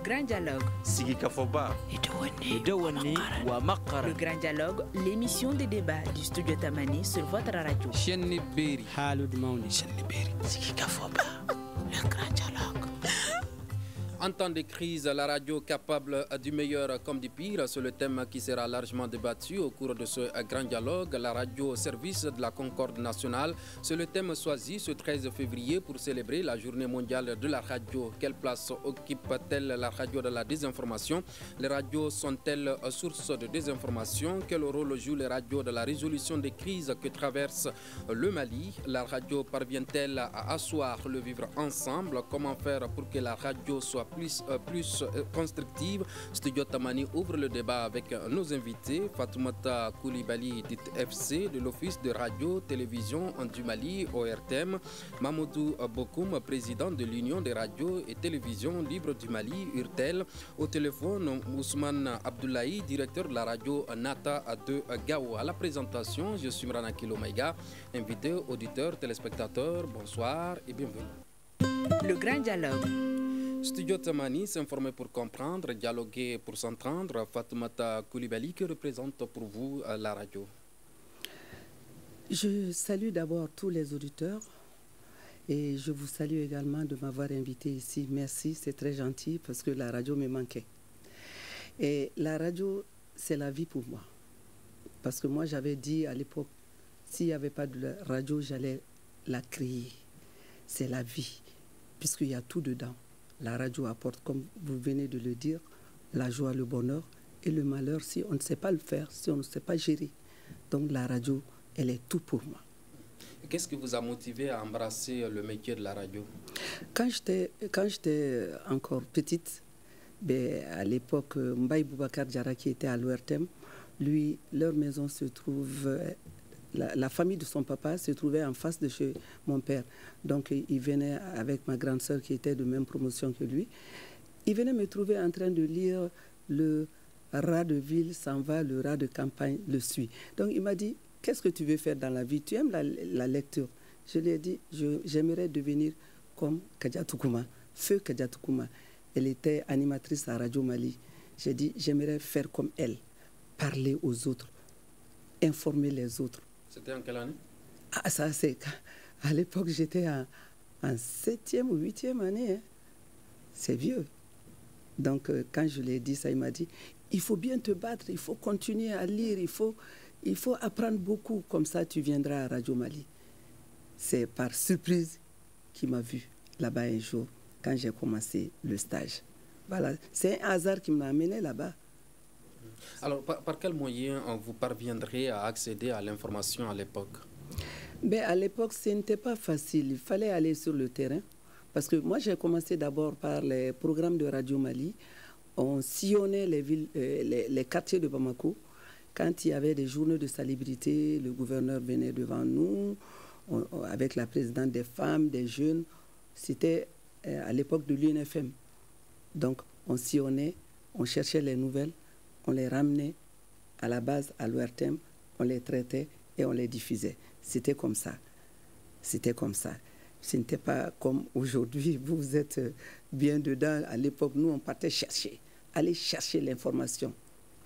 grand dialogue. Sigika Foba. Idawani wa Makara. Le grand dialogue, l'émission de débat du studio Tamani sur votre radio. Chenni Beri. Halud Mauni. Chenni Beri. Sigika Foba. Le grand dialogue. En temps de crise, la radio capable du meilleur comme du pire, c'est le thème qui sera largement débattu au cours de ce grand dialogue. La radio au service de la concorde nationale, c'est le thème choisi ce 13 février pour célébrer la journée mondiale de la radio. Quelle place occupe-t-elle la radio dans la désinformation? Les radios sont-elles source de désinformation? Quel rôle jouent les radios dans la résolution des crises que traverse le Mali? La radio parvient-elle à asseoir le vivre ensemble? Comment faire pour que la radio soit plus constructive? Studio Tamani ouvre le débat avec nos invités. Fatoumata Koulibaly, dite FC, de l'Office de radio-télévision du Mali, ORTM. Mamoudou Bokoum, président de l'Union des radios et télévisions libres du Mali, URTEL. Au téléphone, Ousmane Abdoulaye, directeur de la radio Nata de Gao. À la présentation, je suis Mrana Kilomaïga. Invité, auditeurs, téléspectateurs, bonsoir et bienvenue. Le grand dialogue. Studio Tamani, s'informer pour comprendre, dialoguer pour s'entendre. Fatoumata Koulibaly, que représente pour vous la radio? Je salue d'abord tous les auditeurs et je vous salue également de m'avoir invité ici. Merci, c'est très gentil parce que la radio me manquait. Et la radio, c'est la vie pour moi. Parce que moi, j'avais dit à l'époque, s'il n'y avait pas de radio, j'allais la créer. C'est la vie, puisqu'il y a tout dedans. La radio apporte, comme vous venez de le dire, la joie, le bonheur et le malheur si on ne sait pas le faire, si on ne sait pas gérer. Donc la radio, elle est tout pour moi. Qu'est-ce qui vous a motivé à embrasser le métier de la radio? Quand j'étais encore petite, à l'époque, Mbaye Boubacar Diarra qui était à l'ORTM, lui, leur maison se trouve... La famille de son papa se trouvait en face de chez mon père. Donc, il venait avec ma grande sœur qui était de même promotion que lui. Il venait me trouver en train de lire le rat de ville s'en va, le rat de campagne le suit. Donc, il m'a dit, qu'est-ce que tu veux faire dans la vie? Tu aimes la lecture? Je lui ai dit, j'aimerais devenir comme Kadiatou Kouma, feu Kadiatou Kouma. Elle était animatrice à Radio Mali. J'ai dit, j'aimerais faire comme elle, parler aux autres, informer les autres. C'était en quelle année? Ah, ça, c'est... À l'époque, j'étais en 7e ou 8e année. Hein. C'est vieux. Donc, quand je lui ai dit ça, il m'a dit, il faut bien te battre, il faut continuer à lire, il faut apprendre beaucoup. Comme ça, tu viendras à Radio Mali. C'est par surprise qu'il m'a vu là-bas un jour, quand j'ai commencé le stage. Voilà, c'est un hasard qui m'a amené là-bas. Alors, par quel moyen vous parviendrez à accéder à l'information à l'époque? À l'époque, ce n'était pas facile. Il fallait aller sur le terrain. Parce que moi, j'ai commencé d'abord par les programmes de Radio Mali. On sillonnait les villes, les quartiers de Bamako. Quand il y avait des journées de salubrité, le gouverneur venait devant nous, avec la présidente des femmes, des jeunes. C'était à l'époque de l'UNFM. Donc, on sillonnait, on cherchait les nouvelles. On les ramenait à la base, à l'ORTM, on les traitait et on les diffusait. C'était comme ça. C'était comme ça. Ce n'était pas comme aujourd'hui, vous êtes bien dedans. À l'époque, nous, on partait chercher, aller chercher l'information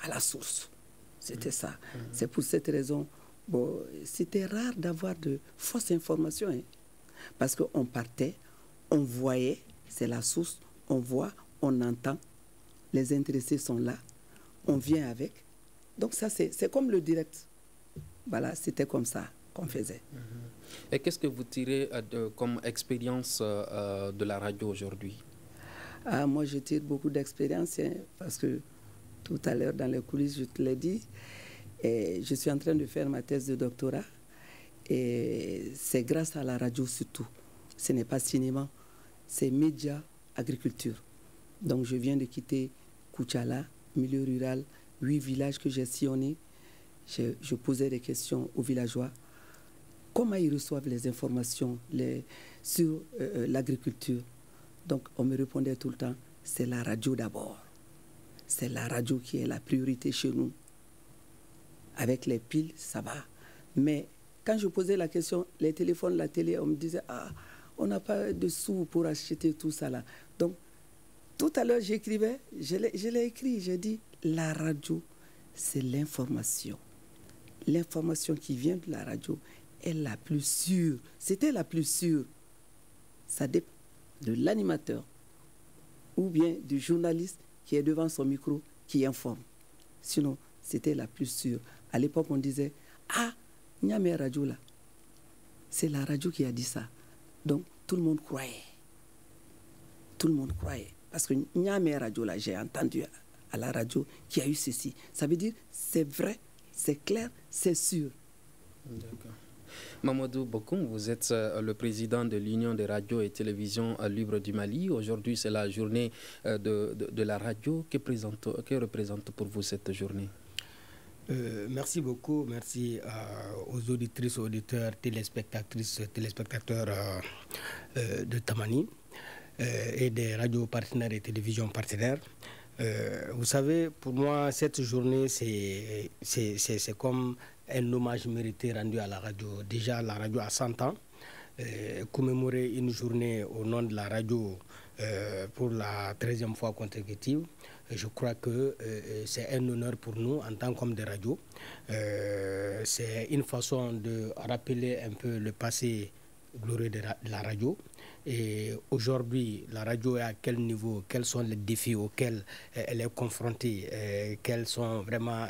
à la source. C'était ça. C'est pour cette raison, c'était rare d'avoir de fausses informations. Hein, parce qu'on partait, on voyait, c'est la source, on voit, on entend, les intéressés sont là. On vient avec. Donc ça, c'est comme le direct. Voilà, c'était comme ça qu'on faisait. Et qu'est-ce que vous tirez comme expérience de la radio aujourd'hui? Moi, je tire beaucoup d'expérience, hein, parce que tout à l'heure, dans les coulisses, je te l'ai dit, et je suis en train de faire ma thèse de doctorat. Et c'est grâce à la radio surtout. Ce n'est pas cinéma, c'est médias, agriculture. Donc je viens de quitter Koutchala, milieu rural, 8 villages que j'ai sillonnés. Je posais des questions aux villageois. Comment ils reçoivent les informations sur l'agriculture? Donc, on me répondait tout le temps, c'est la radio d'abord. C'est la radio qui est la priorité chez nous. Avec les piles, ça va. Mais quand je posais la question, les téléphones, la télé, on me disait, on n'a pas de sous pour acheter tout ça là. Donc, Tout à l'heure, j'écrivais, je l'ai écrit, j'ai dit, la radio, c'est l'information. L'information qui vient de la radio est la plus sûre. C'était la plus sûre. Ça dépend de l'animateur ou bien du journaliste qui est devant son micro, qui informe. Sinon, c'était la plus sûre. À l'époque, on disait, ah, il y a mes radios là. C'est la radio qui a dit ça. Donc, tout le monde croyait. Tout le monde croyait. Parce que il y a mes radios là, j'ai entendu à la radio qu'il y a eu ceci. Ça veut dire, c'est vrai, c'est clair, c'est sûr. D'accord. Mamadou Bokoum, vous êtes le président de l'Union des radios et télévisions libres du Mali. Aujourd'hui, c'est la journée de la radio. Que représente pour vous cette journée? Merci beaucoup. Merci aux auditrices, auditeurs, téléspectatrices, téléspectateurs de Tamani et des radios partenaires et télévisions partenaires. Vous savez, pour moi, cette journée, c'est comme un hommage mérité rendu à la radio. Déjà, la radio a 100 ans. Commémorer une journée au nom de la radio pour la 13e fois consécutive, je crois que c'est un honneur pour nous en tant qu'hommes de radio. C'est une façon de rappeler un peu le passé glorieux de la radio. Et aujourd'hui, la radio est à quel niveau? Quels sont les défis auxquels elle est confrontée? Quelles sont vraiment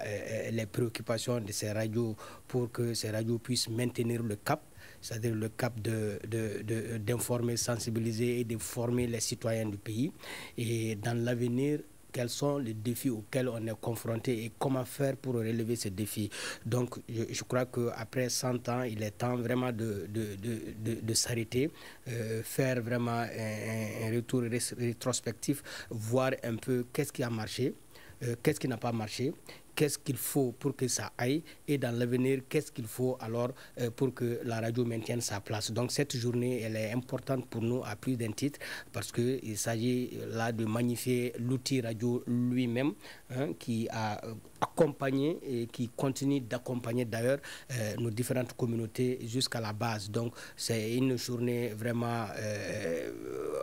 les préoccupations de ces radios pour que ces radios puissent maintenir le cap? C'est-à-dire le cap d'informer, sensibiliser et de former les citoyens du pays. Et dans l'avenir, quels sont les défis auxquels on est confronté et comment faire pour relever ces défis. Donc, je crois qu'après 100 ans, il est temps vraiment de s'arrêter, faire vraiment un retour rétrospectif, voir un peu qu'est-ce qui a marché, qu'est-ce qui n'a pas marché, qu'est-ce qu'il faut pour que ça aille et dans l'avenir, qu'est-ce qu'il faut alors pour que la radio maintienne sa place. Donc cette journée, elle est importante pour nous à plus d'un titre parce qu'il s'agit là de magnifier l'outil radio lui-même qui a accompagné et qui continue d'accompagner d'ailleurs nos différentes communautés jusqu'à la base. Donc c'est une journée vraiment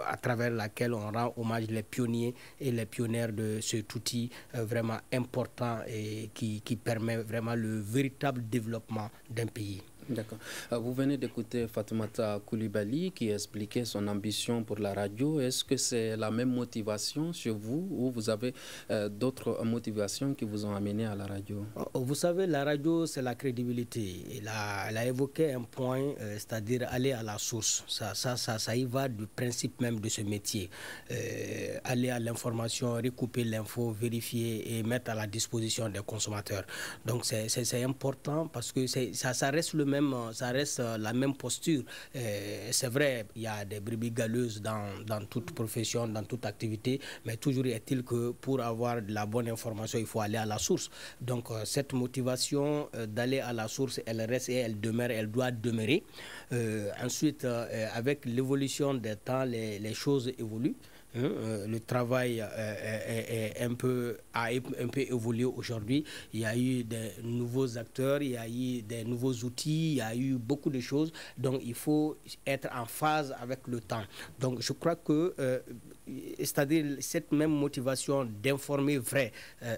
à travers laquelle on rend hommage les pionniers et les pionnières de cet outil vraiment important et qui permet vraiment le véritable développement d'un pays. D'accord. Vous venez d'écouter Fatoumata Coulibaly qui expliquait son ambition pour la radio. Est-ce que c'est la même motivation chez vous ou vous avez d'autres motivations qui vous ont amené à la radio? Vous savez, la radio, c'est la crédibilité. Elle a évoqué un point, c'est-à-dire aller à la source. Ça y va du principe même de ce métier. Aller à l'information, recouper l'info, vérifier et mettre à la disposition des consommateurs. Donc c'est important parce que ça reste ça reste la même posture. C'est vrai, il y a des brebis galeuses dans toute profession, dans toute activité, mais toujours est-il que pour avoir de la bonne information, il faut aller à la source. Donc cette motivation d'aller à la source, elle reste et elle demeure, elle doit demeurer. Ensuite, avec l'évolution des temps, les choses évoluent. Le travail a un peu évolué aujourd'hui. Il y a eu des nouveaux acteurs, il y a eu des nouveaux outils, il y a eu beaucoup de choses. Donc, il faut être en phase avec le temps. Donc, je crois que, c'est-à-dire cette même motivation d'informer vrai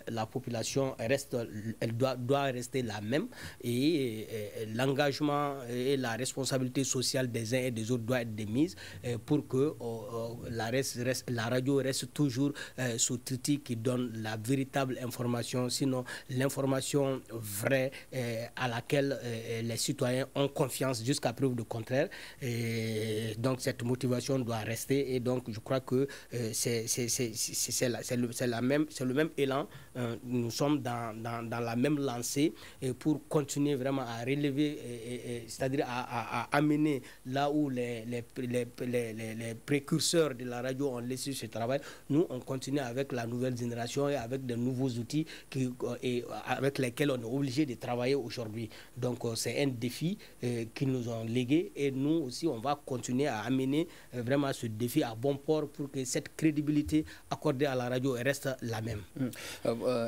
la population elle doit rester la même et l'engagement et la responsabilité sociale des uns et des autres doit être démise pour que la radio reste toujours sous outil qui donne la véritable information, sinon l'information vraie à laquelle les citoyens ont confiance jusqu'à preuve du contraire. Et donc cette motivation doit rester et donc je crois que c'est le même élan. Nous sommes dans la même lancée et pour continuer vraiment à relever, c'est-à-dire à amener là où les précurseurs de la radio ont laissé ce travail. Nous, on continue avec la nouvelle génération et avec de nouveaux outils avec lesquels on est obligé de travailler aujourd'hui. Donc, c'est un défi qu'ils nous ont légué et nous aussi, on va continuer à amener vraiment ce défi à bon port pour que cette crédibilité accordée à la radio reste la même.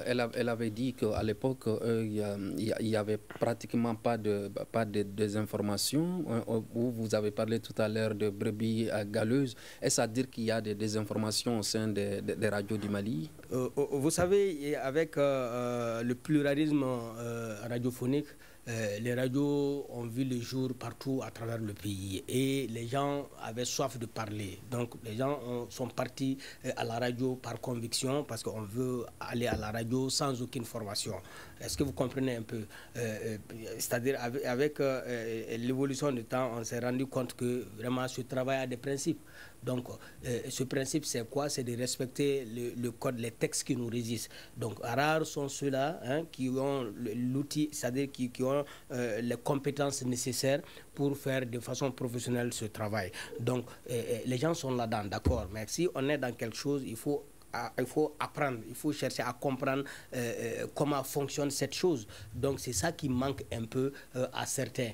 Elle avait dit qu'à l'époque, il n'y avait pratiquement pas de désinformation. Vous avez parlé tout à l'heure de brebis galeuses. Est-ce à dire qu'il y a des des informations au sein des radios du Mali? Vous savez, avec le pluralisme radiophonique, les radios ont vu le jour partout à travers le pays et les gens avaient soif de parler. Donc les gens sont partis à la radio par conviction parce qu'on veut aller à la radio sans aucune formation. Est-ce que vous comprenez un peu? C'est-à-dire avec l'évolution du temps, on s'est rendu compte que vraiment ce travail a des principes. Donc, ce principe, c'est quoi? C'est de respecter le code, les textes qui nous régissent. Donc, rares sont ceux-là qui ont l'outil, c'est-à-dire qui ont les compétences nécessaires pour faire de façon professionnelle ce travail. Donc, les gens sont là-dedans, d'accord. Mais si on est dans quelque chose, il faut apprendre, il faut chercher à comprendre comment fonctionne cette chose. Donc c'est ça qui manque un peu à certains.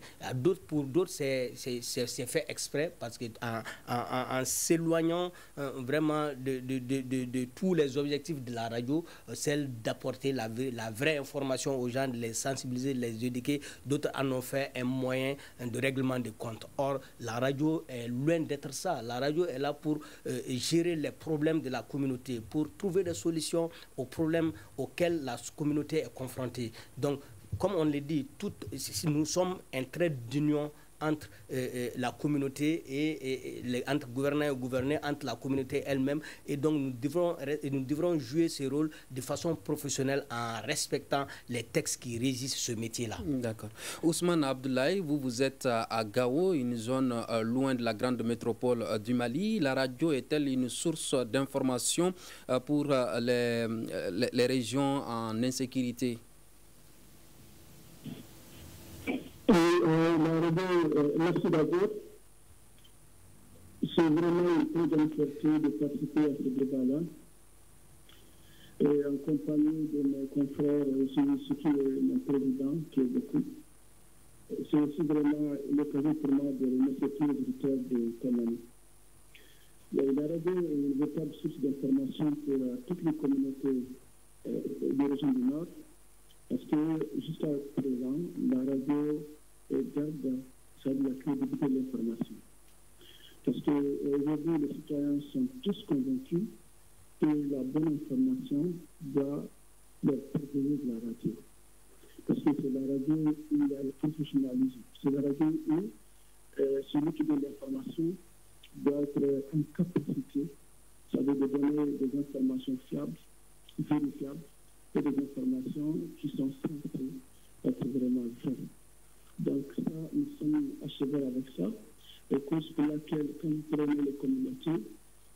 Pour d'autres, c'est fait exprès parce qu'en s'éloignant vraiment de tous les objectifs de la radio, celle d'apporter la vraie information aux gens, de les sensibiliser, de les éduquer, d'autres en ont fait un moyen de règlement de compte. Or, la radio est loin d'être ça. La radio est là pour gérer les problèmes de la communauté, pour trouver des solutions aux problèmes auxquels la communauté est confrontée. Donc, comme on l'a dit, nous sommes un trait d'union entre la communauté et entre gouvernants et gouvernés, entre la communauté elle-même. Et donc, nous devrons jouer ce rôle de façon professionnelle en respectant les textes qui régissent ce métier-là. D'accord. Ousmane Abdoulaye, vous êtes à Gao, une zone loin de la grande métropole du Mali. La radio est-elle une source d'information pour les régions en insécurité? Merci d'abord. C'est vraiment une très grande fierté de participer à ce débat-là. Et en compagnie de mes confrères, surtout mon président, qui est beaucoup. C'est aussi vraiment l'occasion pour moi de remercier tous les auditeurs de Tamani. La radio est une véritable source d'information pour toutes les communautés des régions du Nord. Parce que jusqu'à présent, la radio garde la crédibilité de l'information. Parce qu'aujourd'hui, les citoyens sont tous convaincus que la bonne information doit leur parvenir de la radio. Parce que c'est la radio où il y a le professionnalisme. C'est la radio où celui qui donne l'information doit être en capacité, ça veut dire de donner des informations fiables, vérifiables, et des informations qui sont censées être vraiment vraies. Donc ça, nous sommes achevés avec ça. Et cause pour laquelle, quand vous prenez les communautés,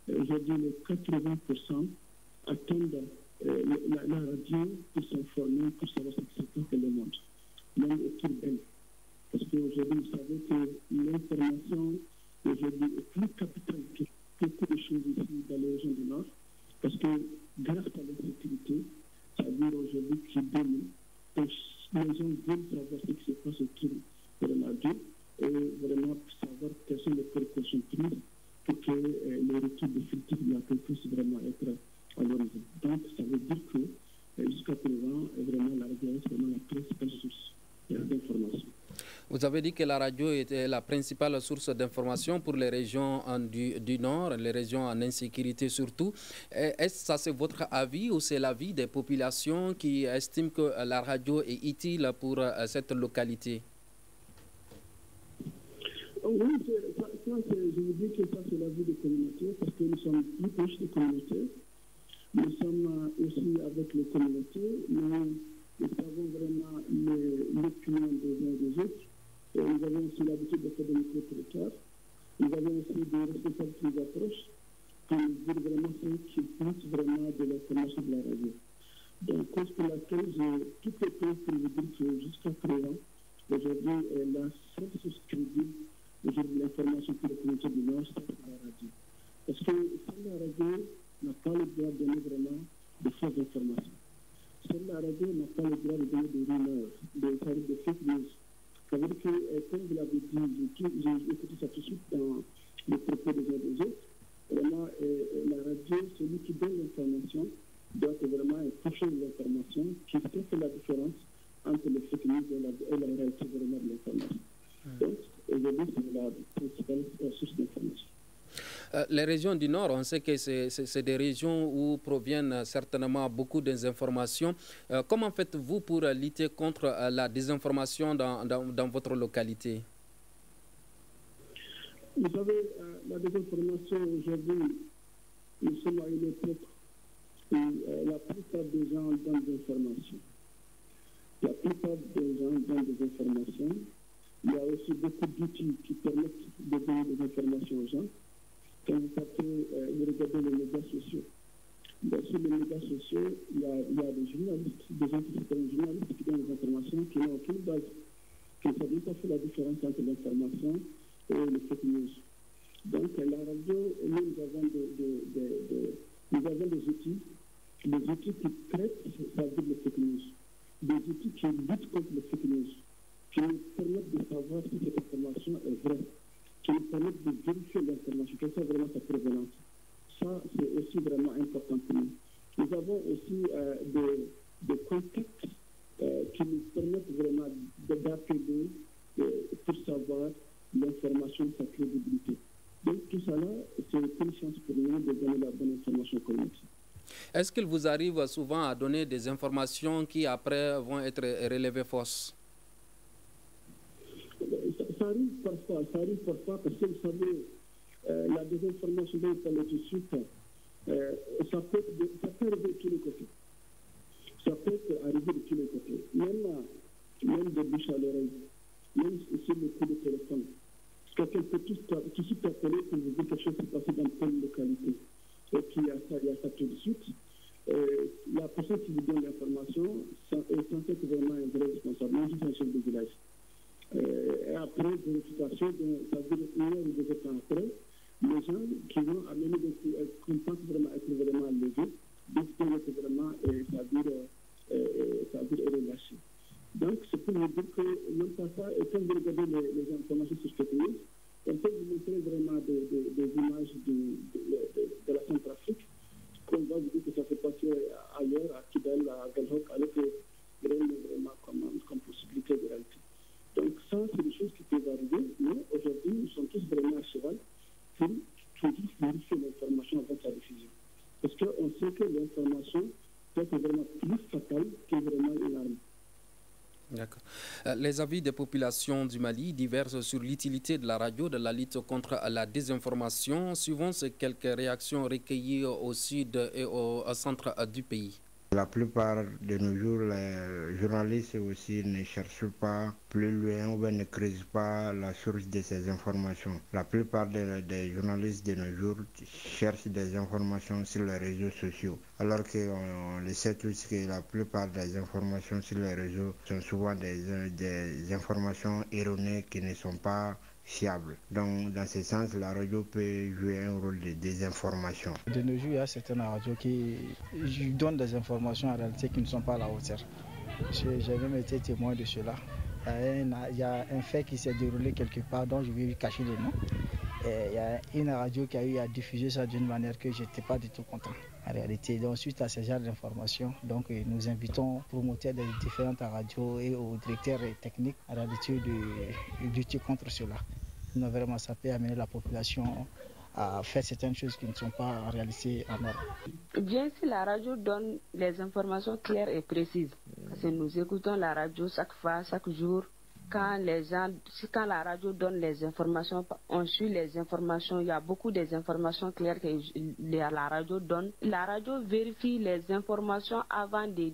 aujourd'hui, les 80% attendent la radio pour s'informer, pour savoir ce qui se passe dans le monde. Même est belle. Parce qu'aujourd'hui, vous savez que l'information aujourd'hui est plus capitale que beaucoup de choses ici dans les régions du Nord. Parce que grâce à la sécurité, c'est-à-dire aujourd'hui qui domine, les gens veulent savoir ce qui se passe autour de la radio et vraiment savoir quelles sont les précautions prises pour que les retours définitifs de la puissent vraiment être à l'horizon. Donc, ça veut dire que jusqu'à présent, vraiment, la radio est vraiment la principale source d'information. Vous avez dit que la radio était la principale source d'information pour les régions du Nord, les régions en insécurité surtout. Est-ce que ça c'est votre avis ou c'est l'avis des populations qui estiment que la radio est utile pour cette localité? Oui, je vous dis que ça c'est l'avis des communautés parce que nous sommes plus proches des communautés. Nous sommes aussi avec les communautés, mais nous savons vraiment l'opinion des uns et des autres. Et nous avons aussi l'habitude de faire des micro-territoires. Nous avons aussi des responsables qui nous approchent, qui nous disent vraiment ce qu'ils pensent vraiment de l'information de la radio. Donc, cause pour laquelle j'ai toutes les preuves pour vous dire que jusqu'à présent, aujourd'hui, la seule source crédible aujourd'hui de l'information pour les communautés du Nord, c'est la radio. Parce que la radio n'a pas le droit de donner vraiment de fausses informations. La radio n'a pas le droit de donner des rumeurs, des fake news. Ça veut dire que, comme vous l'avez dit, j'ai écouté ça tout de suite dans les propos des uns et des autres. Vraiment, la radio, celui qui donne l'information, doit être vraiment un professionnel de l'information qui fait la différence entre les fake news et la réalité vraiment de l'information. Donc, aujourd'hui, c'est la principale source d'information. Les régions du Nord, on sait que c'est des régions où proviennent certainement beaucoup de désinformations. Comment faites-vous pour lutter contre la désinformation dans votre localité? Vous savez, la désinformation aujourd'hui, nous sommes à une époque où la plupart des gens donnent des informations. La plupart des gens donnent des informations. Il y a aussi beaucoup d'outils qui permettent de donner des informations aux gens. Quand vous partez, vous regardez les médias sociaux. Sur les médias sociaux, il y a des journalistes, des gens qui sont journalistes qui donnent des informations qui n'ont aucune base, qui ne savent pas faire la différence entre l'information et les fake news. Donc, la radio, nous avons des outils qui traitent, ça veut dire les fake news, des outils qui luttent contre les fake news, qui nous permettent de savoir si cette information est vraie, qui nous permettent de vérifier l'information, quelle soit vraiment sa prévalence. Ça, c'est aussi vraiment important pour nous. Nous avons aussi des contacts qui nous permettent vraiment d'appeler pour savoir l'information, sa crédibilité. Donc tout ça là, c'est une chance pour nous de donner la bonne information communiquée. Est-ce qu'il vous arrive souvent à donner des informations qui après vont être relevées fausses? Ça arrive parfois parce que vous savez, la désinformation dont vous parlez tout de suite, ça peut arriver de tous les côtés. Ça peut arriver de tous les côtés. Même de bouche à l'oreille, même sur le coup de téléphone. Quelqu'un peut tout de suite appeler pour vous dire quelque chose qui s'est passé dans telle localité. Et puis il y a ça tout de suite. La personne qui vous donne l'information est censée être vraiment un vrai responsable, même si c'est un chef de village. Et après, vérification, ça veut dire une heure ou 2 heures après, les gens qui vont amener qu'on pense vraiment être vraiment levés, décider d'être vraiment, ça veut dire relâché. Donc, c'est pour vous dire que même pas ça, et quand vous regardez les informations sur cette news, on peut vous montrer vraiment des images de la Centrafrique, qu'on va vous dire que ça s'est passé ailleurs, à Kidal, à Galhok, alors que vraiment comme possibilité de réalité. Donc, ça, c'est des choses qui peuvent arriver, mais aujourd'hui, nous sommes tous vraiment à cheval pour toujours vérifier l'information avant sa diffusion. Parce qu'on sait que l'information peut être vraiment plus fatale que vraiment une arme. D'accord. Les avis des populations du Mali divergent sur l'utilité de la radio dans la lutte contre la désinformation. Suivant ces quelques réactions recueillies au sud et au centre du pays. La plupart de nos jours, les journalistes aussi ne cherchent pas plus loin ou bien ne creusent pas la source de ces informations. La plupart des journalistes de nos jours cherchent des informations sur les réseaux sociaux. Alors qu'on le sait tous que la plupart des informations sur les réseaux sont souvent des informations erronées qui ne sont pas fiable. Donc, dans ce sens, la radio peut jouer un rôle de désinformation. De nos jours, il y a certaines radios qui donnent des informations en réalité qui ne sont pas à la hauteur. J'ai même été témoin de cela. Il y a un fait qui s'est déroulé quelque part dont je vais cacher le nom. Et il y a une radio qui a eu à diffuser ça d'une manière que je n'étais pas du tout content. En réalité, donc, suite à ce genre d'informations, donc, nous invitons aux promoteurs des différentes radios et aux directeurs techniques en réalité de lutter contre cela. Donc, vraiment, ça peut amener la population à faire certaines choses qui ne sont pas réalisées en ordre. Bien si la radio donne les informations claires et précises, parce que nous écoutons la radio chaque fois, chaque jour. Quand la radio donne les informations, on suit les informations, il y a beaucoup d'informations claires que la radio donne. La radio vérifie les informations avant de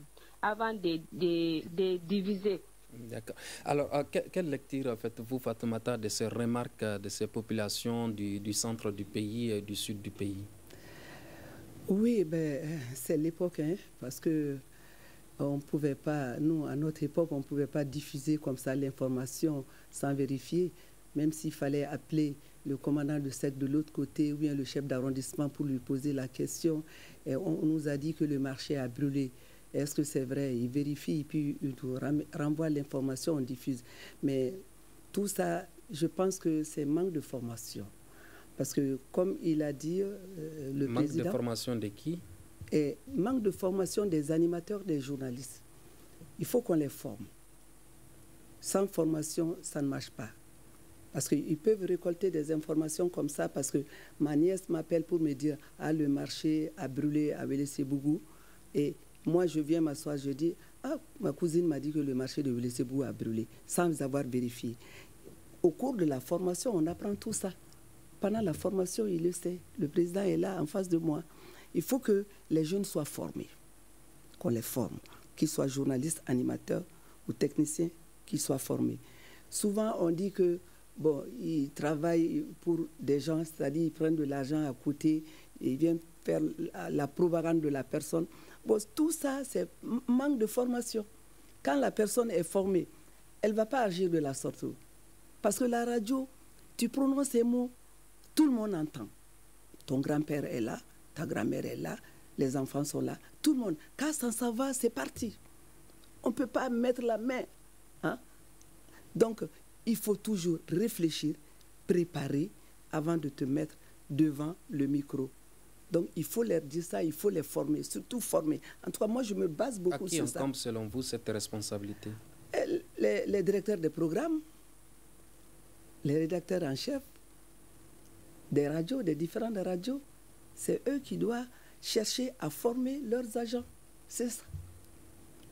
diviser. D'accord. Alors, quelle lecture faites-vous, Fatoumata, de ces remarques de ces populations du centre du pays et du sud du pays? Oui, c'est l'époque, parce que on pouvait pas, nous, à notre époque, on ne pouvait pas diffuser comme ça l'information sans vérifier, même s'il fallait appeler le commandant de cercle de l'autre côté ou bien le chef d'arrondissement pour lui poser la question. Et on nous a dit que le marché a brûlé. Est-ce que c'est vrai? Il vérifie, puis il renvoie l'information, on diffuse. Mais tout ça, je pense que c'est manque de formation. Parce que, comme il a dit, le président... Manque de formation de qui? Et manque de formation des animateurs, des journalistes. Il faut qu'on les forme. Sans formation, ça ne marche pas. Parce qu'ils peuvent récolter des informations comme ça, parce que ma nièce m'appelle pour me dire « Ah, le marché a brûlé à Wélé-Sébougou ». Et moi, je viens m'asseoir, je dis « Ah, ma cousine m'a dit que le marché de Wélé-Sébougou a brûlé », sans avoir vérifié. Au cours de la formation, on apprend tout ça. Pendant la formation, il le sait. Le président est là, en face de moi. Il faut que les jeunes soient formés, qu'on les forme, qu'ils soient journalistes, animateurs ou techniciens, qu'ils soient formés. Souvent, on dit que bon, ils travaillent pour des gens, c'est-à-dire ils prennent de l'argent à côté et ils viennent faire la propagande de la personne. Bon, tout ça, c'est manque de formation. Quand la personne est formée, elle ne va pas agir de la sorte. Parce que la radio, tu prononces ces mots, tout le monde entend. Ton grand-père est là, ta grand-mère est là, les enfants sont là, tout le monde. Quand ça s'en va, c'est parti. On ne peut pas mettre la main. Hein? Donc, il faut toujours réfléchir, préparer avant de te mettre devant le micro. Donc, il faut leur dire ça, il faut les former, surtout former. En tout cas, moi, je me base beaucoup sur ça. À qui incombe, selon vous, cette responsabilité? Les directeurs des programmes, les rédacteurs en chef des radios, des différentes radios, c'est eux qui doivent chercher à former leurs agents. C'est ça.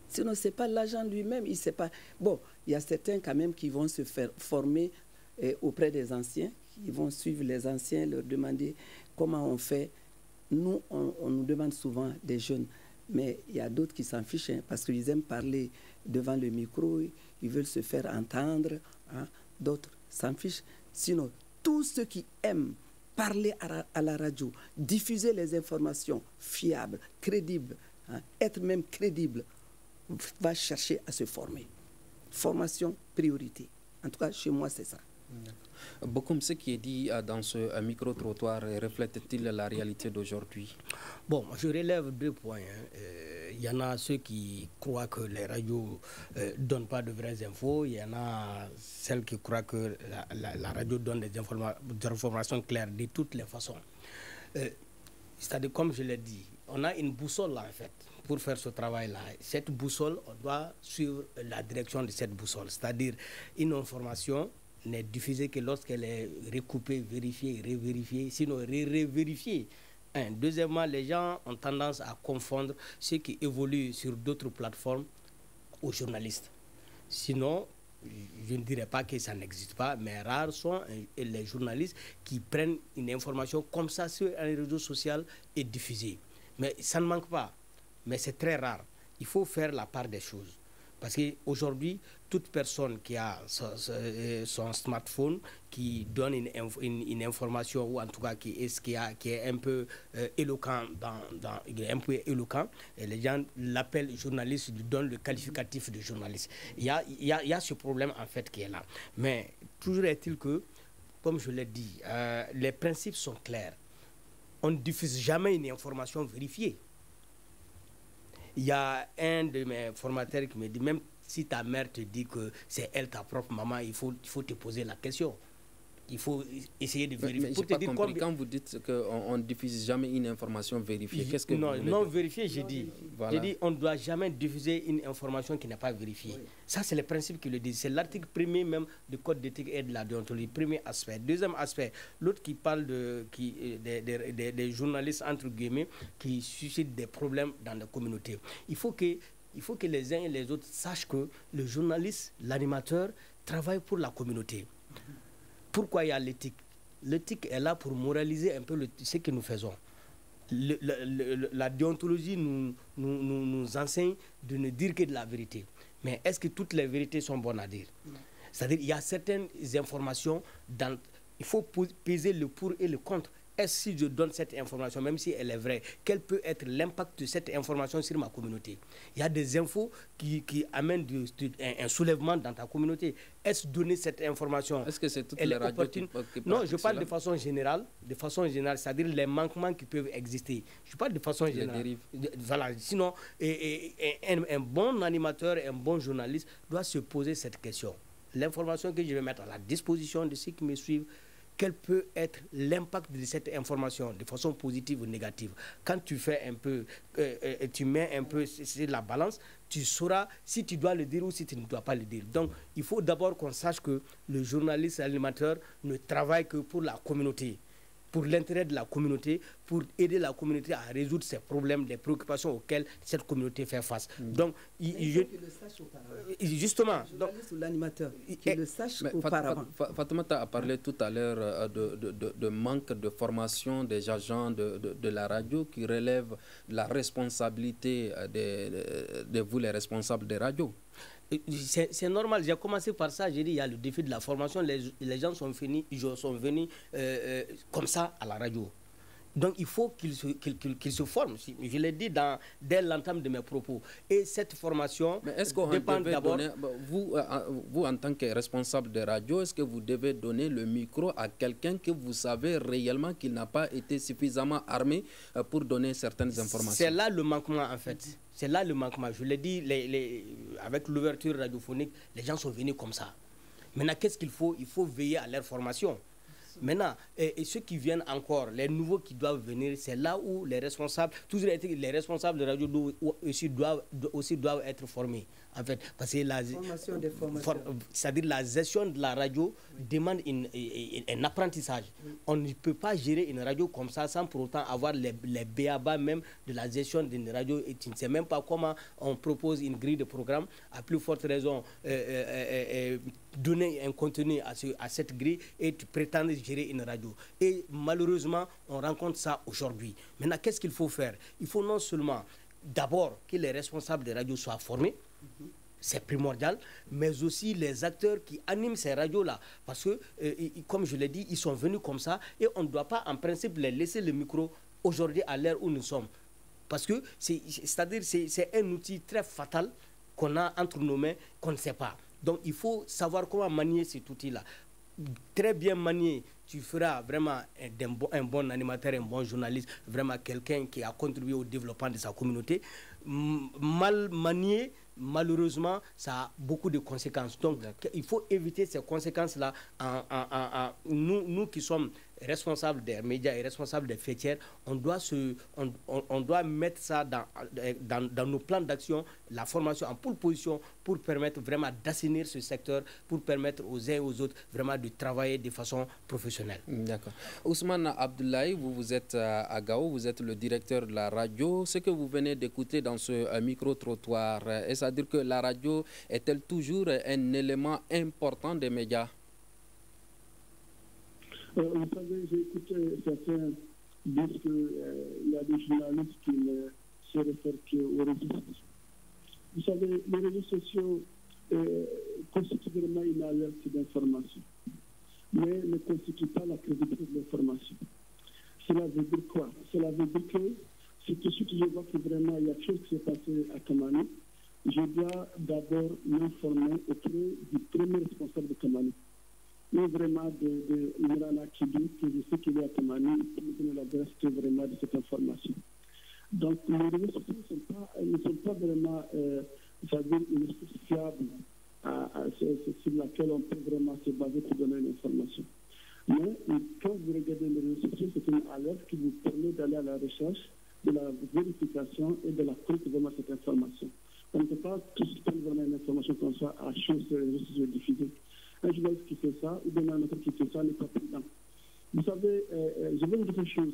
Sinon, ce n'est pas l'agent lui-même, il ne sait pas. Bon, il y a certains quand même qui vont se faire former auprès des anciens, qui vont suivre les anciens, leur demander comment on fait. Nous, on nous demande souvent des jeunes, mais il y a d'autres qui s'en fichent, hein, parce qu'ils aiment parler devant le micro, ils veulent se faire entendre, hein, d'autres s'en fichent. Sinon, tous ceux qui aiment parler à la radio, diffuser les informations fiables, crédibles, hein, être même crédible, va chercher à se former. Formation, priorité. En tout cas, chez moi, c'est ça. Beaucoup de ce qui est dit dans ce micro-trottoir reflète-t-il la réalité d'aujourd'hui? Bon, je relève 2 points. Il y en a ceux qui croient que les radios ne donnent pas de vraies infos. Il y en a celles qui croient que la radio donne des informations claires de toutes les façons. C'est-à-dire, comme je l'ai dit, on a une boussole là, en fait, pour faire ce travail-là. Cette boussole, on doit suivre la direction de cette boussole. C'est-à-dire, une information n'est diffusée que lorsqu'elle est recoupée, vérifiée, révérifiée, sinon révérifiée. Deuxièmement, les gens ont tendance à confondre ceux qui évoluent sur d'autres plateformes aux journalistes. Sinon, je ne dirais pas que ça n'existe pas, mais rares sont les journalistes qui prennent une information comme ça sur un réseau social et diffusée. Mais ça ne manque pas, mais c'est très rare. Il faut faire la part des choses. Parce qu'aujourd'hui, toute personne qui a son smartphone, qui donne une information, ou en tout cas qui est un peu éloquent, un peu éloquent, et les gens l'appellent journaliste, lui donnent le qualificatif de journaliste. Il y a ce problème en fait qui est là. Mais toujours est-il que, comme je l'ai dit, les principes sont clairs. On ne diffuse jamais une information vérifiée. Il y a un de mes formateurs qui me dit, même si ta mère te dit que c'est elle ta propre maman, il faut te poser la question. Il faut essayer de vérifier. Mais pour te dire quand vous dites qu'on ne diffuse jamais une information vérifiée, qu'est-ce que non vérifiée, j'ai dit. Voilà. J'ai dit on ne doit jamais diffuser une information qui n'est pas vérifiée. Oui. Ça, c'est le principe qui le dit. C'est l'article premier même du Code d'éthique et de la déontologie. Premier aspect. Deuxième aspect, l'autre qui parle des journalistes, entre guillemets, qui suscitent des problèmes dans la communauté. Il faut que les uns et les autres sachent que le journaliste, l'animateur, travaille pour la communauté. Pourquoi il y a l'éthique? L'éthique est là pour moraliser un peu ce que nous faisons. La déontologie nous enseigne de ne dire que de la vérité. Mais est-ce que toutes les vérités sont bonnes à dire? C'est-à-dire qu'il y a certaines informations, il faut peser le pour et le contre. Est-ce que si je donne cette information, même si elle est vraie, quel peut être l'impact de cette information sur ma communauté? Il y a des infos qui amènent un soulèvement dans ta communauté. Est-ce donner cette information? Est-ce que c'est toutes les radios qui Non, je parle de façon générale, c'est-à-dire les manquements qui peuvent exister. Je parle de façon générale. Voilà. Sinon, un bon animateur, un bon journaliste doit se poser cette question. L'information que je vais mettre à la disposition de ceux qui me suivent, quel peut être l'impact de cette information de façon positive ou négative. Quand tu fais un peu, tu mets un peu sur la balance, tu sauras si tu dois le dire ou si tu ne dois pas le dire. Donc, il faut d'abord qu'on sache que le journaliste animateur ne travaille que pour la communauté, pour l'intérêt de la communauté, pour aider la communauté à résoudre ses problèmes, les préoccupations auxquelles cette communauté fait face. Donc, il faut qu'il le sache auparavant. Justement. Le journaliste ou l'animateur, qu'il le sache auparavant. Fatoumata a parlé tout à l'heure de manque de formation des agents de la radio qui relève la responsabilité de vous, les responsables des radios. C'est normal, j'ai commencé par ça, j'ai dit il y a le défi de la formation, les gens sont venus comme ça à la radio. Donc il faut qu'ils se forment, je l'ai dit dès l'entame de mes propos. Et cette formation dépend d'abord... Vous, en tant que responsable de radio, est-ce que vous devez donner le micro à quelqu'un que vous savez réellement qu'il n'a pas été suffisamment armé pour donner certaines informations? C'est là le manquement en fait. C'est là le manquement. Je l'ai dit, avec l'ouverture radiophonique, les gens sont venus comme ça. Maintenant, qu'est-ce qu'il faut? Il faut veiller à leur formation. Maintenant, et ceux qui viennent encore, les nouveaux qui doivent venir, c'est là où les responsables, toujours les responsables de radio aussi doivent être formés. En fait, parce que c'est-à-dire la gestion de la radio demande un apprentissage. On ne peut pas gérer une radio comme ça sans pour autant avoir les b.a.-ba même de la gestion d'une radio. Et tu ne sais même pas comment on propose une grille de programme. À plus forte raison, donner un contenu à cette grille et tu prétends gérer une radio. Et malheureusement, on rencontre ça aujourd'hui. Maintenant, qu'est-ce qu'il faut faire? Il faut non seulement d'abord que les responsables des radios soient formés, c'est primordial, mais aussi les acteurs qui animent ces radios-là. Parce que, comme je l'ai dit, ils sont venus comme ça et on ne doit pas en principe les laisser le micro aujourd'hui à l'heure où nous sommes. Parce que c'est un outil très fatal qu'on a entre nos mains qu'on ne sait pas. Donc il faut savoir comment manier cet outil-là. Très bien manié, tu feras vraiment un bon animateur, un bon journaliste, vraiment quelqu'un qui a contribué au développement de sa communauté. Mal manié, malheureusement, ça a beaucoup de conséquences. Donc, il faut éviter ces conséquences-là. Nous qui sommes responsables des médias et responsables des fêtières, on doit mettre ça dans nos plans d'action, la formation en pole position pour permettre vraiment d'assainir ce secteur, pour permettre aux uns et aux autres vraiment de travailler de façon professionnelle. D'accord. Ousmane Abdoulaye, vous êtes à Gao, vous êtes le directeur de la radio. Ce que vous venez d'écouter dans ce micro-trottoir, est-ce à dire que la radio est-elle toujours un élément important des médias? Vous savez, j'ai écouté certains dire qu'il y a des journalistes qui ne se réfèrent qu'aux réseaux sociaux. Vous savez, les réseaux sociaux constituent vraiment une alerte d'information, mais ne constituent pas la crédibilité de l'information. Cela veut dire quoi? Cela veut dire que si tout de suite je vois que vraiment il y a quelque chose qui s'est passé à Kamani, je dois d'abord m'informer auprès du premier responsable de Kamani. Mais vraiment de Mirana Kibi, que je sais qu'il est à Kamani, pour me donner l'adresse vraiment de cette information. Donc les réseaux sociaux ne sont pas vraiment une source fiable sur laquelle on peut vraiment se baser pour donner une information. Mais quand vous regardez les réseaux sociaux, c'est une alerte qui vous permet d'aller à la recherche de la vérification et de la collecte vraiment de cette information. On ne peut pas tout de suite prendre vraiment une information comme ça à chaud sur les réseaux sociaux diffusés. Un journaliste qui fait ça, ou bien un autre qui fait ça, n'est pas prudent. Vous savez, je vais vous dire une chose.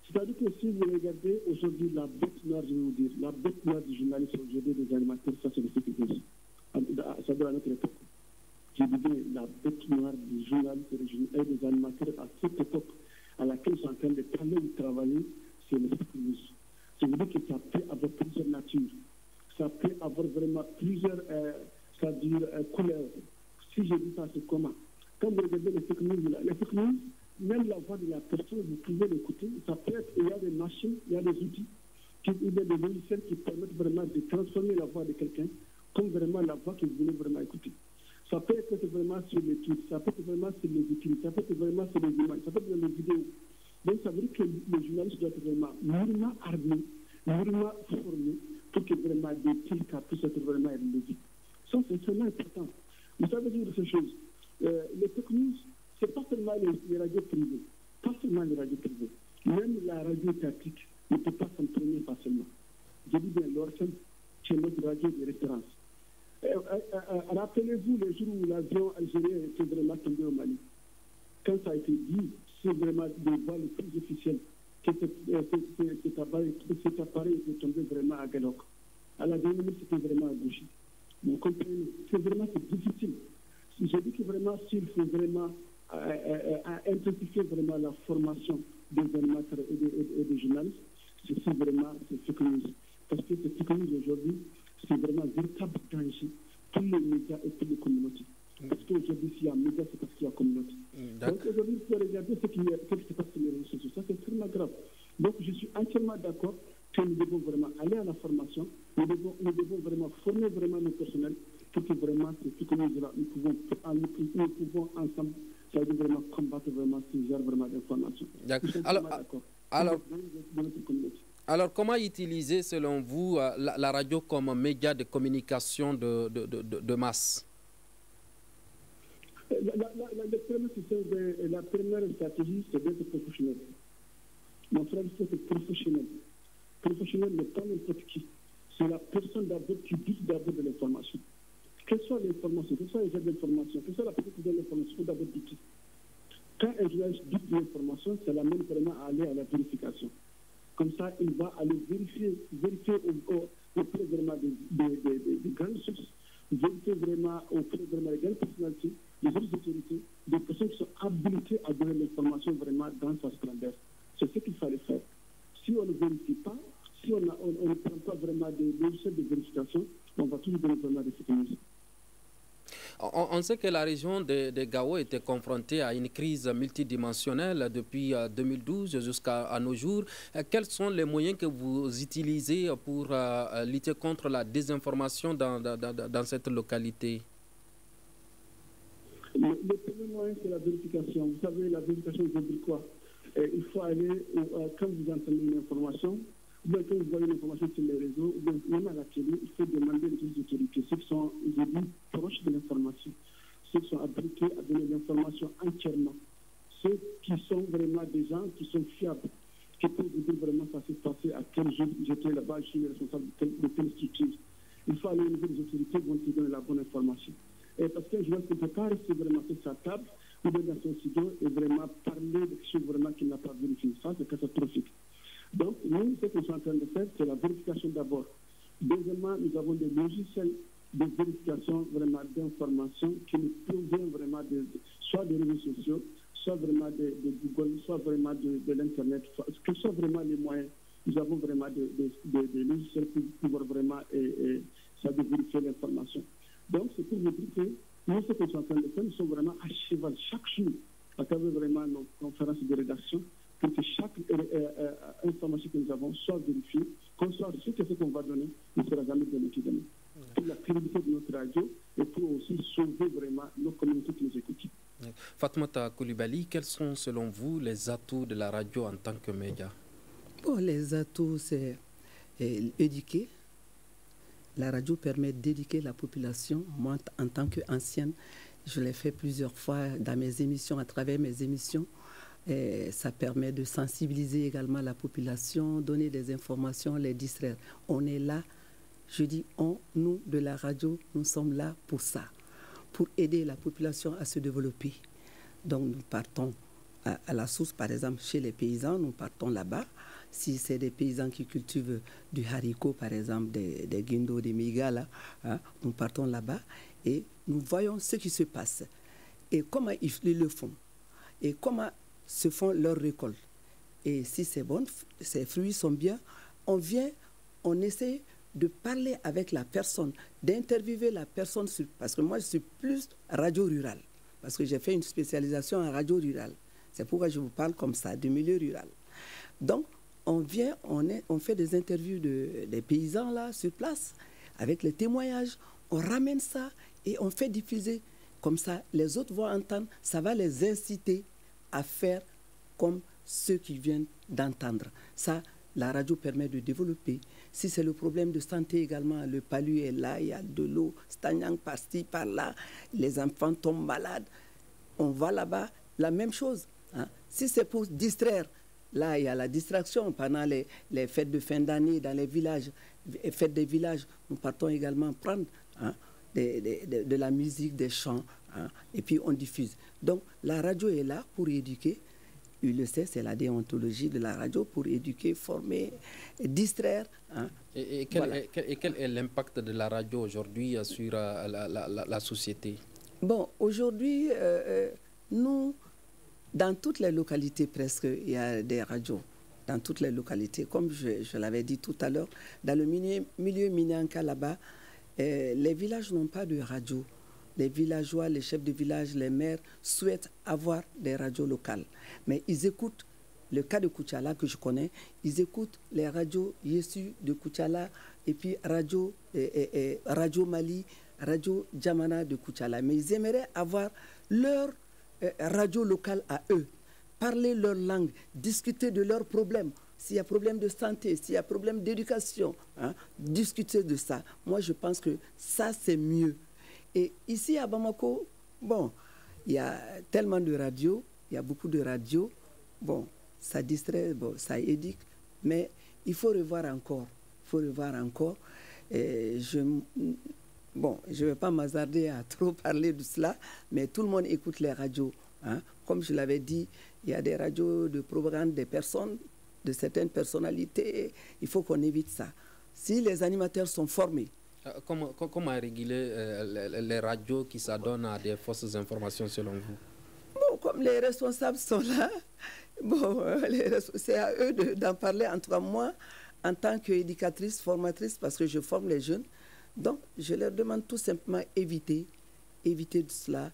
C'est-à-dire que si vous regardez aujourd'hui la bête noire, je vais vous dire, la bête noire du journaliste aujourd'hui, des animateurs, ça c'est le sécurité. Ça doit à notre époque. Je dis bien la bête noire du journaliste et des animateurs à cette époque à laquelle ils sont en train de parler ou de travailler, c'est le sécurité. Ça veut dire que ça peut avoir plusieurs natures. Ça peut avoir vraiment plusieurs couleurs. Si je dis ça, c'est comment? Quand vous regardez les fake news, même la voix de la personne, vous pouvez l'écouter. Ça peut être, il y a des machines, il y a des outils, il y a des logiciels qui permettent vraiment de transformer la voix de quelqu'un comme vraiment la voix que vous voulez vraiment écouter. Ça peut être vraiment sur les tweets, ça peut être vraiment sur les écrits, ça peut être vraiment sur les images, ça peut être dans les vidéos. Donc ça veut dire que le journaliste doit être vraiment mûrement armé, mûrement formé pour que vraiment des cas puissent être vraiment élevés. Ça, c'est extrêmement important. Vous savez dire ces choses. Les fake news, ce n'est pas seulement les radios seulement les radios privées. Même la radio étatique ne peut pas s'entraîner facilement. Je dis bien, l'ORFM, c'est notre radio de référence. Rappelez-vous le jour où l'avion algérien était vraiment tombé au Mali. Quand ça a été dit, c'est vraiment des voix les plus officielles que cet appareil était tombé vraiment à Galok. À la dernière minute, c'était vraiment à gauche. Vous comprenez? C'est vraiment difficile. Je dis que vraiment, s'il faut vraiment intensifier vraiment la formation des animateurs et des journalistes, c'est vraiment fake news. Parce que ce fake news aujourd'hui, c'est vraiment un véritable danger pour les médias et pour les communautés. Parce qu'aujourd'hui, s'il y a un média, c'est parce qu'il y a communauté. Donc aujourd'hui, il faut regarder ce qui se passe sur les réseaux sociaux. Ça, c'est extrêmement grave. Donc je suis entièrement d'accord que nous devons vraiment aller à la formation. Nous devons vraiment former vraiment nos personnels pour que vraiment ce que nous pouvons ensemble, ça veut vraiment combattre vraiment ce genre vraiment d'informations. Alors, comment utiliser, selon vous, la radio comme média de communication de masse? La première stratégie, c'est d'être professionnel. Mon frère, il faut être professionnel. Professionnel n'est pas n'importe qui. C'est la personne d'abord qui doute d'abord de l'information. Quelle soit l'information, quelle soit les gens d'information, quelle soit la personne qui donne l'information, il faut d'abord douter. Quand un journaliste doute de l'information, ça l'amène vraiment à aller à la vérification. Comme ça, il va aller vérifier auprès vraiment des grandes sources, vérifier vraiment auprès vraiment des grandes personnalités, des autres autorités, des personnes qui sont habilitées à donner l'information vraiment dans sa splendeur. C'est ce qu'il fallait faire. Si on ne vérifie pas, si on ne prend pas vraiment des logiciels de vérification, on va toujours donner vraiment des fake news. On sait que la région de Gao était confrontée à une crise multidimensionnelle depuis 2012 jusqu'à nos jours. Quels sont les moyens que vous utilisez pour lutter contre la désinformation dans cette localité? Le premier moyen, c'est la vérification. Vous savez, la vérification veut dire quoi? Il faut aller, quand vous entendez une information, ou bien quand vous voyez une information sur les réseaux, ou bien même à la télé, il faut demander aux autorités, ceux qui sont aujourd'hui proches de l'information, ceux qui sont habilités à donner l'information entièrement, ceux qui sont vraiment des gens qui sont fiables, qui peuvent vous dire vraiment ça s'est passé, à quel jour j'étais là-bas, je suis responsable de telle structure. Il faut aller au niveau des autorités pour vous donner la bonne information. Et parce qu'un journaliste ne peut pas rester vraiment sur sa table ou bien dans son studio et vraiment parler de quelque chose vraiment qu'il n'a pas vérifié. Ça, c'est catastrophique. Donc, nous, ce que nous sommes en train de faire, c'est la vérification d'abord. Deuxièmement, nous avons des logiciels de vérification vraiment d'informations qui nous proviennent vraiment soit des réseaux sociaux, soit vraiment de Google, soit vraiment de l'Internet, que soit vraiment les moyens. Nous avons vraiment des logiciels pour pouvoir vraiment vérifier l'information. Donc, c'est pour vous dire que nous, ce que nous sommes en train de faire, nous sommes vraiment à cheval chaque jour à travers vraiment nos conférences de rédaction pour que chaque information que nous avons soit vérifiée, qu'on soit sûr que ce qu'on va donner ne sera jamais donné qui donne. Pour la crédibilité de notre radio et pour aussi sauver vraiment nos communautés qui nous écoutent. Fatoumata Coulibaly, quels sont selon vous les atouts de la radio en tant que média? Les atouts, c'est éduquer. La radio permet d'éduquer la population. Moi, en tant qu'ancienne, je l'ai fait plusieurs fois dans mes émissions, à travers mes émissions. Et ça permet de sensibiliser également la population, donner des informations, les distraire. On est là, je dis nous de la radio, nous sommes là pour ça, pour aider la population à se développer. Donc nous partons à la source, par exemple, chez les paysans, nous partons là-bas. Si c'est des paysans qui cultivent du haricot, par exemple, des guindos, des migas, là, nous partons là-bas et nous voyons ce qui se passe et comment ils le font et comment se font leurs récoltes. Et si c'est bon, ces fruits sont bien, on essaie de parler avec la personne, d'interviewer la personne, parce que moi je suis plus radio rural, parce que j'ai fait une spécialisation en radio rurale. C'est pourquoi je vous parle comme ça, du milieu rural. Donc, on fait des interviews des paysans là, sur place, avec les témoignages, on ramène ça et on fait diffuser. Comme ça, les autres vont entendre, ça va les inciter à faire comme ceux qui viennent d'entendre. Ça, la radio permet de développer. Si c'est le problème de santé également, le palu est là, il y a de l'eau, stagnant par-ci, par-là, les enfants tombent malades, on va là-bas, la même chose. Si c'est pour distraire, là, il y a la distraction pendant les fêtes de fin d'année dans les villages, fêtes des villages. Nous partons également prendre de la musique, des chants, et puis on diffuse. Donc, la radio est là pour éduquer. Il le sait, c'est la déontologie de la radio pour éduquer, former, distraire. Et quel est l'impact de la radio aujourd'hui sur la société? Bon, aujourd'hui, nous, dans toutes les localités presque, il y a des radios. Dans toutes les localités, comme je l'avais dit tout à l'heure, dans le milieu Minyanka là-bas, les villages n'ont pas de radio. Les villageois, les chefs de village, les maires souhaitent avoir des radios locales. Mais ils écoutent, le cas de Koutiala que je connais, ils écoutent les radios Yesu de Koutiala et puis Radio Mali, Radio Djamana de Koutiala. Mais ils aimeraient avoir leur radio locale à eux, parler leur langue, discuter de leurs problèmes. S'il y a problème de santé, s'il y a problème d'éducation, discuter de ça. Moi, je pense que ça, c'est mieux. Et ici à Bamako, bon, il y a tellement de radios, il y a beaucoup de radios. Bon, ça distrait, bon, ça éduque, mais il faut revoir encore. Il faut revoir encore. Et je ne vais pas m'hasarder à trop parler de cela, mais tout le monde écoute les radios. Comme je l'avais dit, il y a des radios de propagande des personnes, de certaines personnalités. Il faut qu'on évite ça. Si les animateurs sont formés, Comment réguler les radios qui s'adonnent à des fausses informations selon vous? Bon, comme les responsables sont là, bon, c'est à eux d'en parler. En tout cas, moi, en tant qu'éducatrice, formatrice, parce que je forme les jeunes, donc je leur demande tout simplement éviter de cela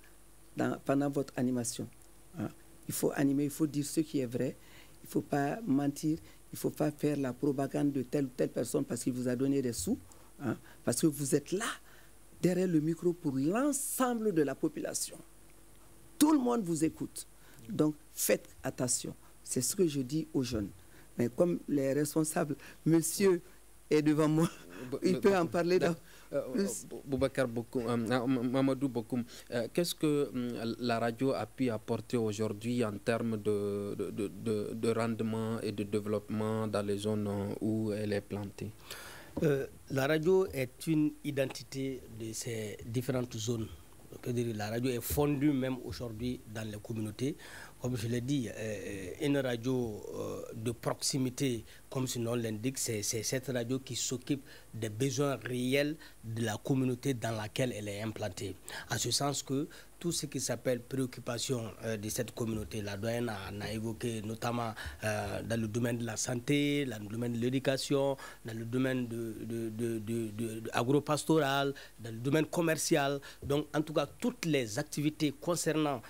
pendant votre animation. Il faut animer, il faut dire ce qui est vrai, il ne faut pas mentir, il ne faut pas faire la propagande de telle ou telle personne parce qu'il vous a donné des sous. Parce que vous êtes là, derrière le micro, pour l'ensemble de la population. Tout le monde vous écoute. Donc, faites attention. C'est ce que je dis aux jeunes. Mais comme les responsables, monsieur est devant moi, il peut en parler plus. Boubacar Bokoum, Mamadou Bokoum, qu'est-ce que la radio a pu apporter aujourd'hui en termes de rendement et de développement dans les zones où elle est plantée? La radio est une identité de ces différentes zones. On peut dire que la radio est fondue même aujourd'hui dans les communautés. Comme je l'ai dit, une radio de proximité, comme son nom l'indique, c'est cette radio qui s'occupe des besoins réels de la communauté dans laquelle elle est implantée. En ce sens que tout ce qui s'appelle préoccupation de cette communauté, la doyenne a évoqué notamment dans le domaine de la santé, dans le domaine de l'éducation, dans le domaine de agropastoral, dans le domaine commercial. Donc en tout cas, toutes les activités concernant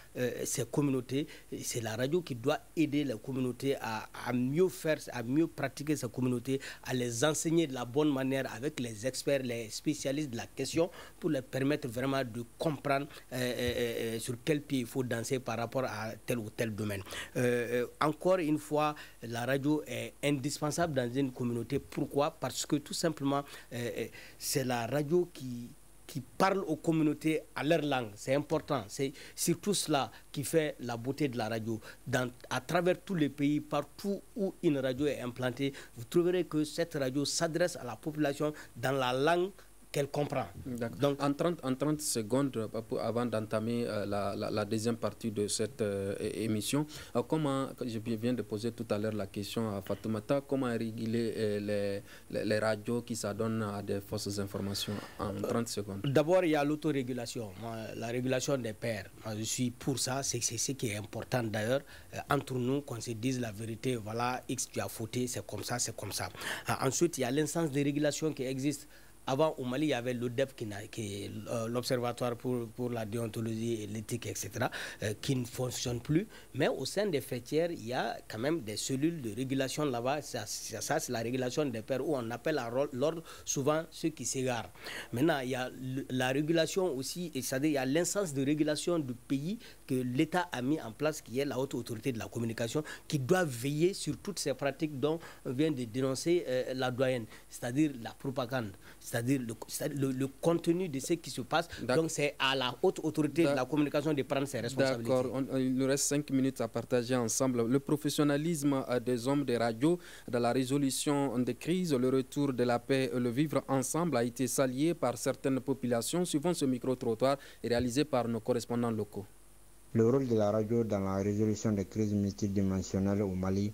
ces communautés, c'est la radio qui doit aider les communautés à mieux faire, à mieux pratiquer ces communautés, à les enseigner de la bonne manière avec les experts, les spécialistes de la question pour leur permettre vraiment de comprendre sur quel pied il faut danser par rapport à tel ou tel domaine. Encore une fois, la radio est indispensable dans une communauté. Pourquoi? Parce que tout simplement, c'est la radio qui parle aux communautés à leur langue. C'est important. C'est surtout cela qui fait la beauté de la radio. À travers tous les pays, partout où une radio est implantée, vous trouverez que cette radio s'adresse à la population dans la langue qu'elle comprend. Donc, en 30 secondes, avant d'entamer la deuxième partie de cette émission, comment, je viens de poser tout à l'heure la question à Fatoumata, comment réguler les radios qui s'adonnent à des fausses informations en 30 secondes? D'abord, il y a l'autorégulation, la régulation des pairs. Moi, je suis pour ça, c'est ce qui est important d'ailleurs, entre nous, qu'on se dise la vérité, voilà, X, tu as fauté, c'est comme ça, c'est comme ça. Ensuite, il y a l'instance de régulation qui existe. Avant, au Mali, il y avait l'ODEP, qui est l'Observatoire pour la déontologie et l'éthique, etc., qui ne fonctionne plus. Mais au sein des fêtières, il y a quand même des cellules de régulation là-bas. Ça c'est la régulation des pairs, où on appelle à l'ordre souvent ceux qui s'égarent. Maintenant, il y a la régulation aussi, c'est-à-dire il y a l'instance de régulation du pays que l'État a mis en place, qui est la haute autorité de la communication, qui doit veiller sur toutes ces pratiques dont vient de dénoncer la doyenne, c'est-à-dire la propagande. c'est-à-dire le contenu de ce qui se passe. Donc c'est à la haute autorité de la communication de prendre ses responsabilités. D'accord, il nous reste 5 minutes à partager ensemble. Le professionnalisme des hommes des radios dans la résolution des crises, le retour de la paix et le vivre ensemble a été salué par certaines populations. Suivant ce micro-trottoir est réalisé par nos correspondants locaux. Le rôle de la radio dans la résolution des crises multidimensionnelles au Mali,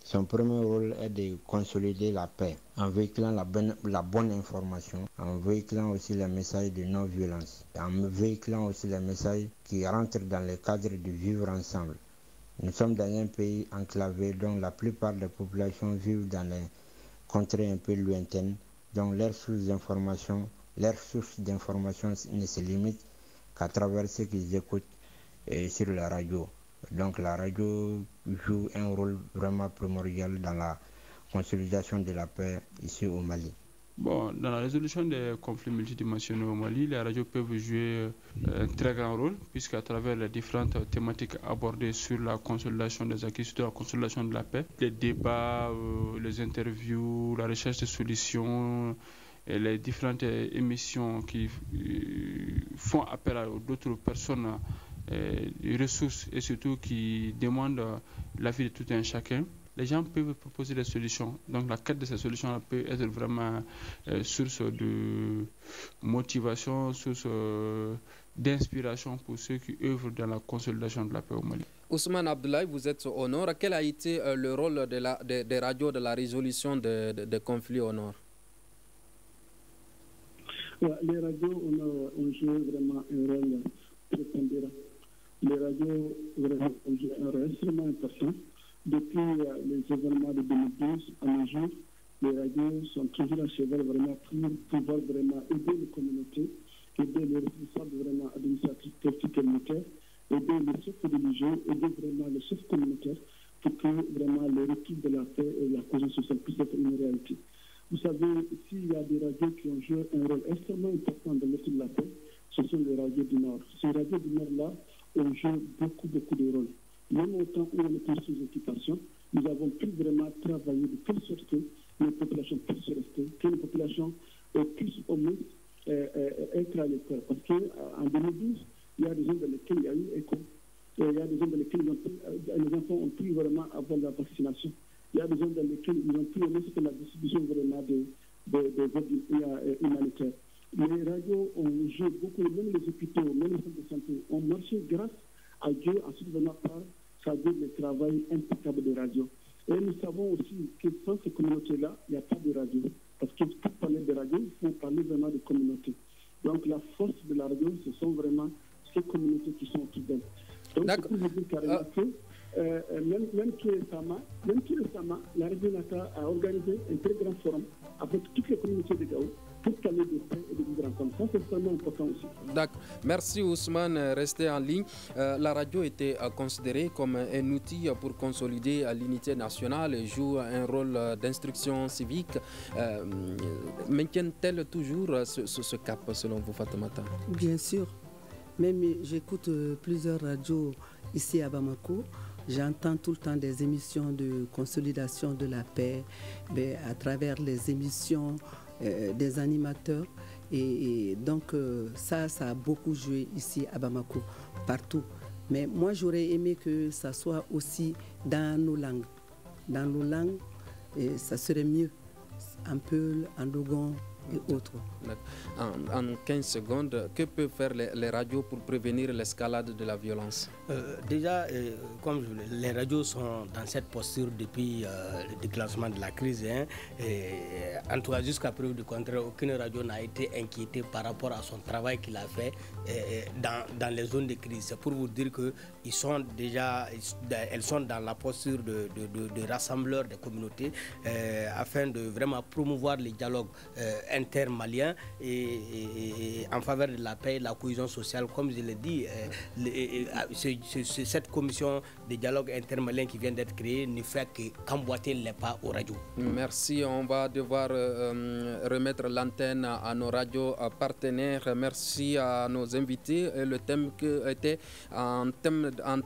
son premier rôle est de consolider la paix en véhiculant la bonne information, en véhiculant aussi les messages de non-violence, en véhiculant aussi les messages qui rentrent dans le cadre du vivre ensemble. Nous sommes dans un pays enclavé dont la plupart des populations vivent dans les contrées un peu lointaines, dont leurs sources d'information ne se limitent qu'à travers ce qu'ils écoutent sur la radio. Donc la radio joue un rôle vraiment primordial dans la consolidation de la paix ici au Mali. Bon, dans la résolution des conflits multidimensionnels au Mali, les radios peuvent jouer un très grand rôle, puisqu'à travers les différentes thématiques abordées sur la consolidation des acquis, sur la consolidation de la paix, les débats, les interviews, la recherche de solutions, et les différentes émissions qui font appel à d'autres personnes, des ressources et surtout qui demandent l'avis de tout un chacun, les gens peuvent proposer des solutions. Donc la quête de ces solutions peut être vraiment source de motivation, source d'inspiration pour ceux qui œuvrent dans la consolidation de la paix au Mali. Ousmane Abdoulaye, vous êtes au nord. Quel a été le rôle des radios de la résolution des conflits au nord? Les radios ont joué vraiment un rôle prépondérant. Les radios vraiment ont joué un rôle extrêmement important. Depuis les événements de 2012 à nos jours, les radios sont toujours à cheval vraiment pour pouvoir vraiment aider les communautés, aider les responsables vraiment administratifs, politiques et militaires, aider les chefs religieux, aider vraiment les chefs communautaires pour que vraiment le retour de la paix et la cohésion sociale puisse être une réalité. Vous savez, s'il y a des radios qui ont joué un rôle extrêmement important dans le retour de la paix, ce sont les radios du Nord. Ces radios du Nord-là ont joué beaucoup de rôles. Même au temps où on était sous occupation, nous avons pu vraiment travailler de telle sorte que les populations puissent rester, que les populations puissent au moins être à l'école. Parce qu'en 2012, il y a des zones dans lesquelles il y a eu école. Il y a des zones dans lesquelles les enfants ont pu vraiment avoir la vaccination. Il y a des zones dans lesquelles ils ont pu mettre la distribution vraiment des aides humanitaires. Les radios ont joué beaucoup, même les hôpitaux, même les centres de santé ont marché grâce à Dieu, ensuite venant par le travail impeccable des radios. Et nous savons aussi que sans ces communautés-là, il n'y a pas de radio. Parce que pour parler de radio, il faut parler vraiment de communautés. Donc la force de la radio, ce sont vraiment ces communautés qui sont autour d'elle. Donc c'est pour vous dire carrément que même tout récemment, la Radio Nata a organisé un très grand forum avec toutes les communautés de Gao pour parler de paix et de vivre ensemble. Ça, c'est vraiment important aussi. D'accord. Merci Ousmane. Restez en ligne. La radio était considérée comme un outil pour consolider l'unité nationale et joue un rôle d'instruction civique. Maintient-elle toujours ce cap selon vous, Fatoumata? Bien sûr. Même j'écoute plusieurs radios ici à Bamako. J'entends tout le temps des émissions de consolidation de la paix à travers les émissions des animateurs. Et donc ça a beaucoup joué ici à Bamako, partout. Mais moi, j'aurais aimé que ça soit aussi dans nos langues. Dans nos langues, et ça serait mieux. En Peul, en Dogon et autres. En 15 secondes, que peuvent faire les radios pour prévenir l'escalade de la violence? Déjà, comme les radios sont dans cette posture depuis le déclenchement de la crise, en tout cas jusqu'à preuve du contraire, aucune radio n'a été inquiétée par rapport à son travail qu'il a fait dans les zones de crise. C'est pour vous dire qu'elles sont dans la posture de rassembleurs des communautés afin de vraiment promouvoir les dialogues intermaliens et en faveur de la paix et de la cohésion sociale. Comme je l'ai dit, cette commission de dialogue intermalien qui vient d'être créée ne fait qu'emboîter les pas aux radios. Merci. On va devoir remettre l'antenne à nos radios partenaires. Merci à nos invités. Le thème était en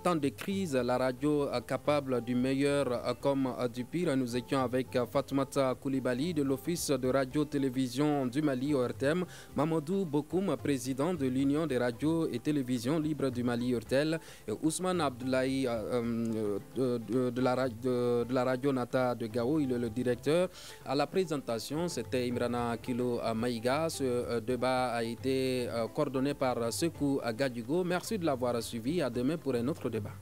temps de crise, la radio capable du meilleur comme du pire. Nous étions avec Fatoumata Coulibaly de l'Office de radio-télévision télévision du Mali ORTM, Mamadou Bokoum, président de l'Union des radios et télévisions libres du Mali URTEL, et Ousmane Abdoulaye de la radio Nata de Gao, il est le directeur. À la présentation, c'était Imrana Kilo Maïga. Ce débat a été coordonné par Sekou Gadjugo. Merci de l'avoir suivi. À demain pour un autre débat.